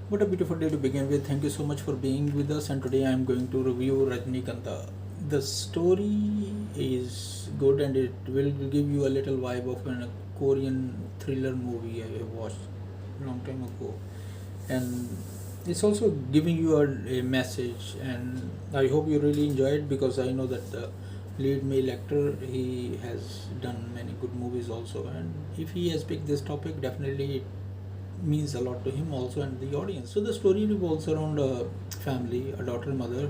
What a beautiful day to begin with. Thank you so much for being with us. And today I am going to review RajniGandha. The story is good and it will give you a little vibe of a Korean thriller movie I watched a long time ago. And it's also giving you a message. And I hope you really enjoy it because I know that the lead male actor, he has done many good movies also. And if he has picked this topic, definitely means a lot to him also and the audience. So the story revolves around a family, a daughter, mother,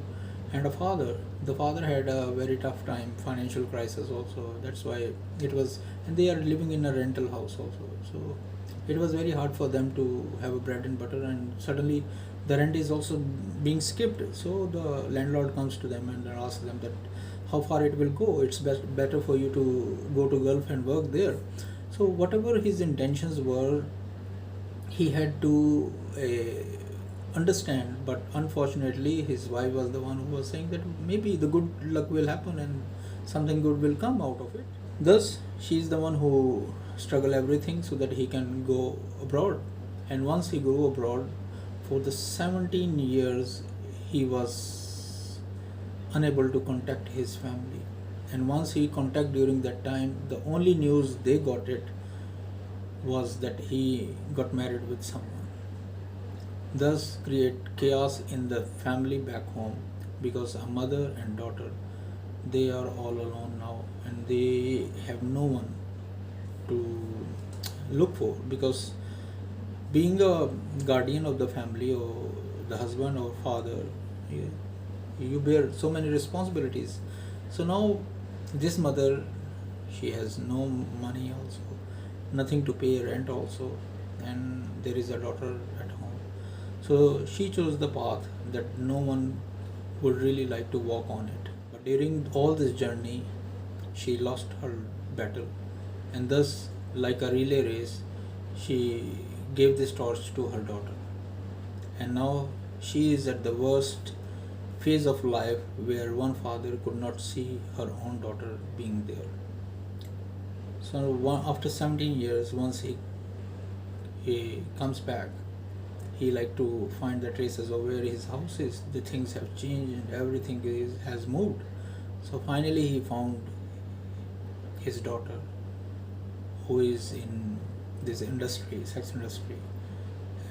and a father. The father had a very tough time, financial crisis also. That's why it was, and they are living in a rental house also. So it was very hard for them to have a bread and butter, and suddenly the rent is also being skipped. So the landlord comes to them and asks them that how far it will go. It's better for you to go to Gulf and work there. So whatever his intentions were, he had to understand, but unfortunately his wife was the one who was saying that maybe the good luck will happen and something good will come out of it. Thus she is the one who struggle everything so that he can go abroad. And once he go abroad, for the 17 years he was unable to contact his family. And once he contact during that time, the only news they got it was that he got married with someone. Thus create chaos in the family back home because a mother and daughter, they are all alone now and they have no one to look for, because being a guardian of the family or the husband or father, you bear so many responsibilities. So now this mother, she has no money also, nothing to pay rent also, and there is a daughter at home. So she chose the path that no one would really like to walk on it. But during all this journey, she lost her battle, and thus, like a relay race, she gave this torch to her daughter. And now she is at the worst phase of life where one father could not see her own daughter being there. So after 17 years, once he comes back, he like to find the traces of where his house is. The things have changed and everything has moved. So finally he found his daughter, who is in this industry, sex industry,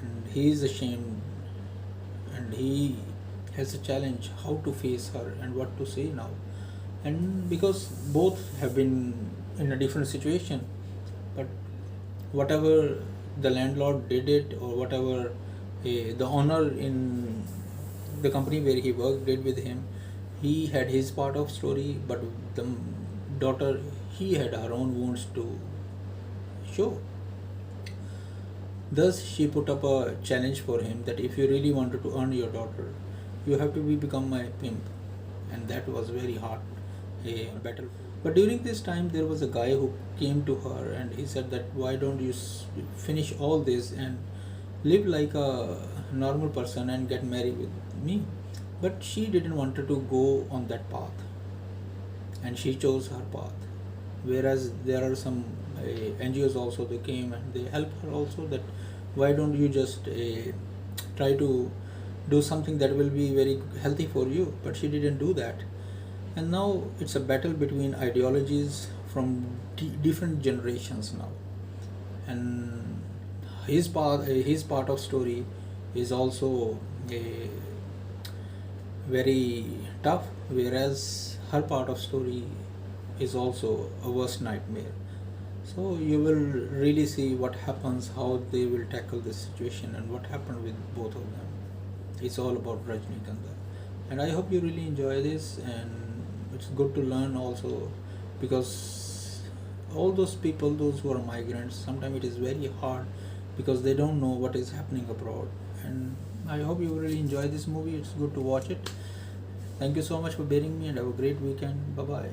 and he is ashamed and he has a challenge how to face her and what to say now. And because both have been in a different situation, but whatever the landlord did it, or whatever the owner in the company where he worked did with him, he had his part of story, but the daughter, he had her own wounds to show. Thus she put up a challenge for him that if you really wanted to earn your daughter, you have to become my pimp. And that was very hard, a battle. But during this time, there was a guy who came to her and he said that why don't you finish all this and live like a normal person and get married with me. But she didn't want to go on that path, and she chose her path. Whereas there are some NGOs also, they came and they helped her also that why don't you just try to do something that will be very healthy for you. But she didn't do that. And now it's a battle between ideologies from different generations now. And his part of story is also very tough, whereas her part of story is also a worst nightmare. So you will really see what happens, how they will tackle this situation, and what happened with both of them. It's all about Rajnikandha. And I hope you really enjoy this, and it's good to learn also, because all those people, those who are migrants, sometimes it is very hard because they don't know what is happening abroad. And I hope you really enjoy this movie. It's good to watch it. Thank you so much for bearing me and have a great weekend. Bye bye.